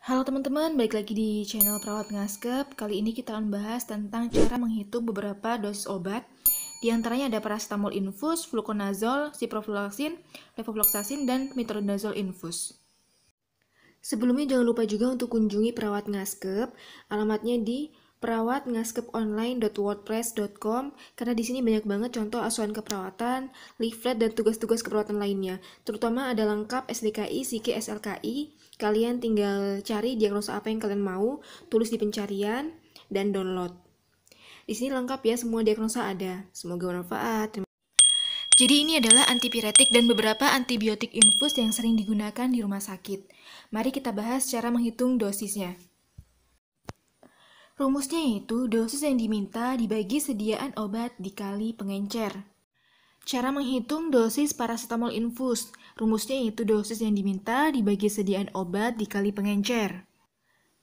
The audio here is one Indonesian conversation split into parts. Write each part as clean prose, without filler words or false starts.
Halo teman-teman, balik lagi di channel Perawat Ngaskep. Kali ini kita akan bahas tentang cara menghitung beberapa dosis obat. Di antaranya ada paracetamol infus, fluconazole, ciprofloxacin, levofloxacin, dan metronidazole infus. Sebelumnya jangan lupa juga untuk kunjungi Perawat Ngaskep. Alamatnya di perawatngaskeponline.wordpress.com karena di sini banyak banget contoh asuhan keperawatan, leaflet, dan tugas-tugas keperawatan lainnya. Terutama ada lengkap SDKI, SIKI, SLKI. Kalian tinggal cari diagnosa apa yang kalian mau, tulis di pencarian, dan download. Di sini lengkap ya, semua diagnosa ada. Semoga bermanfaat. Jadi ini adalah antipiretik dan beberapa antibiotik infus yang sering digunakan di rumah sakit. Mari kita bahas cara menghitung dosisnya. Rumusnya yaitu dosis yang diminta dibagi sediaan obat dikali pengencer. Cara menghitung dosis paracetamol infus. Rumusnya yaitu dosis yang diminta dibagi sediaan obat dikali pengencer.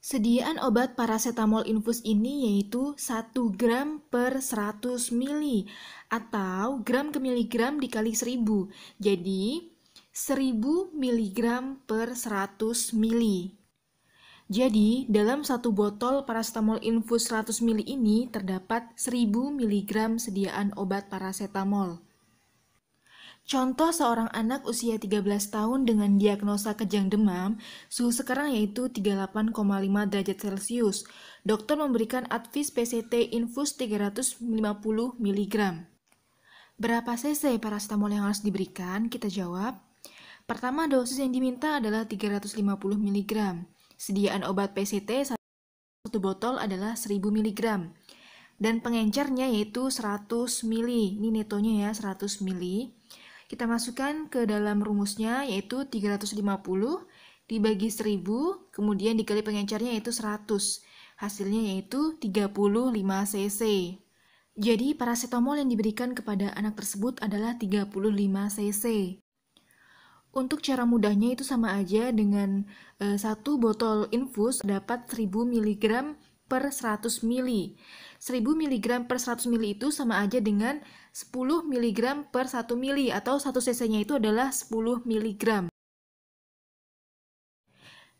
Sediaan obat paracetamol infus ini yaitu 1 gram per 100 mili atau gram ke miligram dikali 1000. Jadi 1000 miligram per 100 mili. Jadi, dalam satu botol paracetamol infus 100 mili ini terdapat 1000 mg sediaan obat paracetamol. Contoh seorang anak usia 13 tahun dengan diagnosa kejang demam, suhu sekarang yaitu 38,5 derajat Celcius. Dokter memberikan Advis PCT infus 350 mg. Berapa cc paracetamol yang harus diberikan? Kita jawab. Pertama, dosis yang diminta adalah 350 mg. Sediaan obat PCT satu botol adalah 1000 mg. Dan pengencernya yaitu 100 mili. Ini netonya ya, 100 mili. Kita masukkan ke dalam rumusnya yaitu 350 dibagi 1000, kemudian dikali pengencernya yaitu 100. Hasilnya yaitu 35 cc. Jadi paracetamol yang diberikan kepada anak tersebut adalah 35 cc. Untuk cara mudahnya itu sama aja dengan satu botol infus dapat 1000 mg per 100 mili. 1000 mg per 100 mili itu sama aja dengan 10 mg per 1 mili atau 1 cc-nya itu adalah 10 mg.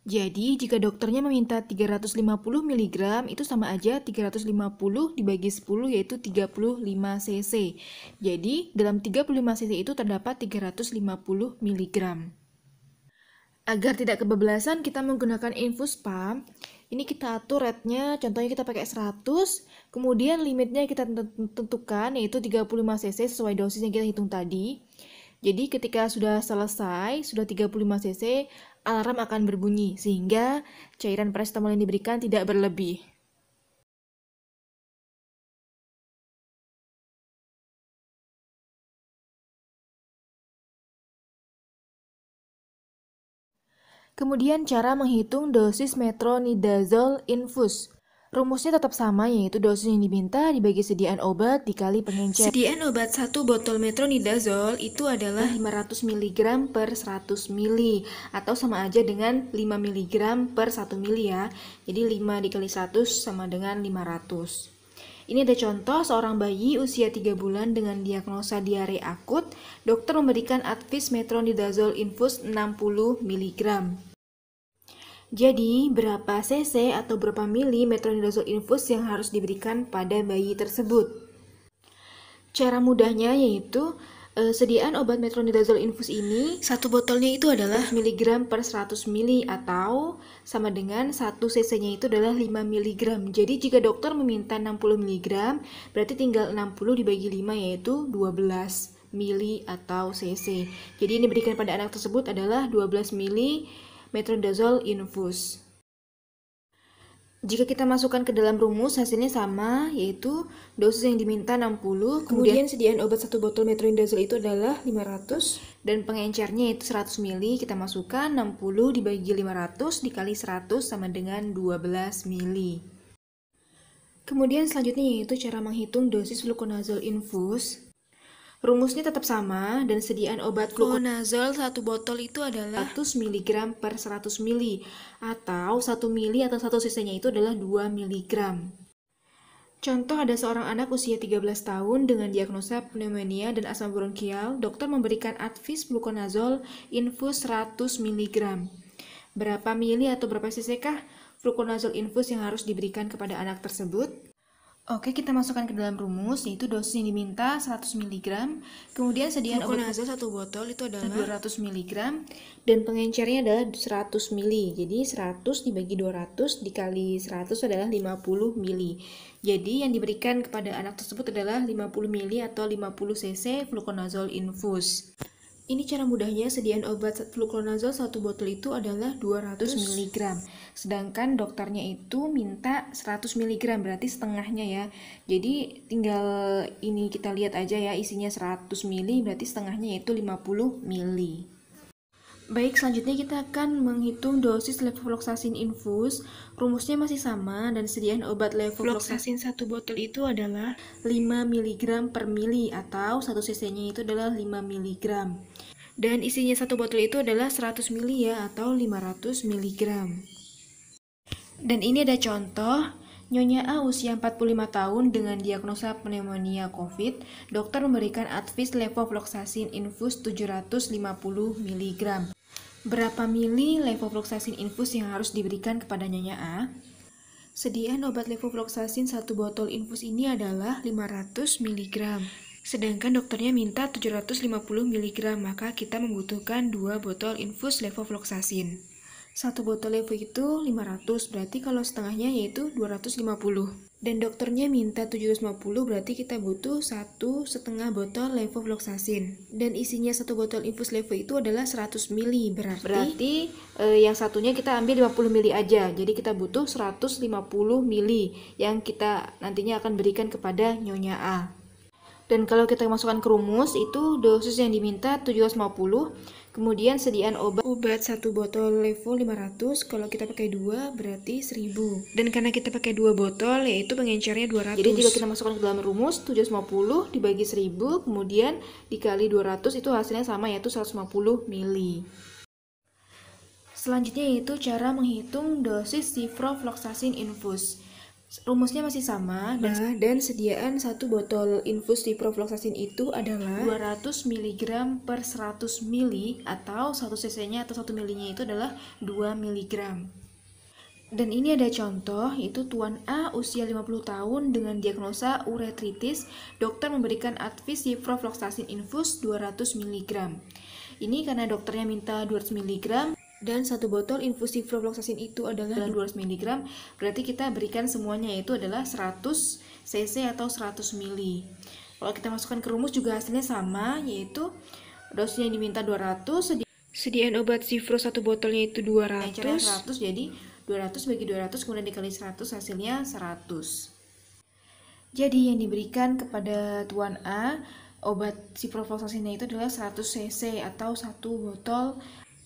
Jadi, jika dokternya meminta 350 mg, itu sama aja 350 dibagi 10 yaitu 35 cc. Jadi, dalam 35 cc itu terdapat 350 mg. Agar tidak kebablasan, kita menggunakan infus pump. Ini kita atur rate-nya, contohnya kita pakai 100, kemudian limitnya kita tentukan yaitu 35 cc sesuai dosis yang kita hitung tadi. Jadi ketika sudah selesai, sudah 35 cc, alarm akan berbunyi sehingga cairan paracetamol yang diberikan tidak berlebih. Kemudian cara menghitung dosis metronidazole infus. Rumusnya tetap sama, yaitu dosis yang diminta dibagi sediaan obat dikali pengencer. Sediaan obat satu botol metronidazole itu adalah 500 mg per 100 mili atau sama aja dengan 5 mg per 1 mili ya. Jadi 5 dikali 100 sama dengan 500. Ini ada contoh seorang bayi usia 3 bulan dengan diagnosa diare akut. Dokter memberikan Advis metronidazole infus 60 mg. Jadi, berapa cc atau berapa mili metronidazole infus yang harus diberikan pada bayi tersebut? Cara mudahnya yaitu sediaan obat metronidazole infus ini satu botolnya itu adalah mg per 100 mili atau sama dengan 1 cc-nya itu adalah 5 mg. Jadi jika dokter meminta 60 mg, berarti tinggal 60 dibagi 5 yaitu 12 mili atau cc. Jadi yang diberikan pada anak tersebut adalah 12 mili metronidazole infus. Jika kita masukkan ke dalam rumus, hasilnya sama, yaitu dosis yang diminta 60, kemudian sediaan obat satu botol metronidazole itu adalah 500, dan pengencernya itu 100 mili, kita masukkan 60 dibagi 500 dikali 100 sama dengan 12 mili. Kemudian selanjutnya yaitu cara menghitung dosis fluconazole infus. Rumusnya tetap sama, dan sediaan obat fluconazole satu botol itu adalah 100 mg per 100 mili, atau 1 mili atau 1 cc-nya itu adalah 2 mg. Contoh ada seorang anak usia 13 tahun dengan diagnosa pneumonia dan asma bronkial, dokter memberikan Advis fluconazole infus 100 mg. Berapa mili atau berapa cc kah fluconazole infus yang harus diberikan kepada anak tersebut? Oke, kita masukkan ke dalam rumus, yaitu dosis yang diminta 100 mg, kemudian sediaan obat fluconazole 1 botol itu adalah 200 mg, dan pengencernya adalah 100 ml. Jadi 100 dibagi 200 dikali 100 adalah 50 ml. Jadi yang diberikan kepada anak tersebut adalah 50 ml atau 50 cc fluconazole infus. Ini cara mudahnya, sediaan obat fluconazole 1 botol itu adalah 200 mg. Sedangkan dokternya itu minta 100 mg, berarti setengahnya ya. Jadi tinggal ini kita lihat aja ya, isinya 100 ml, berarti setengahnya yaitu 50 ml. Baik, selanjutnya kita akan menghitung dosis levofloxacin infus. Rumusnya masih sama dan sediaan obat levofloxacin 1 botol itu adalah 5 mg per mili atau 1 cc-nya itu adalah 5 mg. Dan isinya 1 botol itu adalah 100 ml ya atau 500 mg. Dan ini ada contoh. Nyonya A usia 45 tahun dengan diagnosa pneumonia COVID, dokter memberikan Advis levofloxacin infus 750 mg. Berapa mili levofloxacin infus yang harus diberikan kepada Nyonya A? Sediaan obat levofloxacin 1 botol infus ini adalah 500 mg. Sedangkan dokternya minta 750 mg, maka kita membutuhkan 2 botol infus levofloxacin. 1 botol levo itu 500, berarti kalau setengahnya yaitu 250. Dan dokternya minta 750, berarti kita butuh 1,5 botol levofloxacin. Dan isinya 1 botol infus levo itu adalah 100 ml, berarti yang satunya kita ambil 50 ml aja. Jadi kita butuh 150 ml yang kita nantinya akan berikan kepada Nyonya A. Dan kalau kita masukkan ke rumus, itu dosis yang diminta 750, kemudian sediaan obat 1 botol levo 500, kalau kita pakai 2 berarti 1000. Dan karena kita pakai 2 botol, yaitu pengencernya 200. Jadi jika kita masukkan ke dalam rumus, 750 dibagi 1000, kemudian dikali 200, itu hasilnya sama, yaitu 150 ml. Selanjutnya yaitu cara menghitung dosis ciprofloxacin infus. Rumusnya masih sama, dan sediaan 1 botol infus ciprofloxacin itu adalah 200 mg per 100 ml atau 1 cc-nya atau 1 ml-nya itu adalah 2 mg. Dan ini ada contoh, yaitu Tuan A usia 50 tahun dengan diagnosa uretritis, dokter memberikan Advis ciprofloxacin infus 200 mg. Ini karena dokternya minta 200 mg, dan 1 botol infus ciprofloxacin itu adalah 200 mg, berarti kita berikan semuanya yaitu adalah 100 cc atau 100 ml. Kalau kita masukkan ke rumus juga hasilnya sama, yaitu dosis yang diminta 200, sediaan obat cipro 1 botolnya itu 200, 100, jadi 200 bagi 200 kemudian dikali 100 hasilnya 100. Jadi yang diberikan kepada Tuan A obat ciprofloxacinnya itu adalah 100 cc atau 1 botol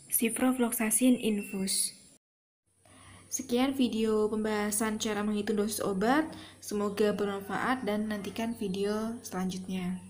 ciprofloxacin infus. Sekian video pembahasan cara menghitung dosis obat. Semoga bermanfaat dan nantikan video selanjutnya.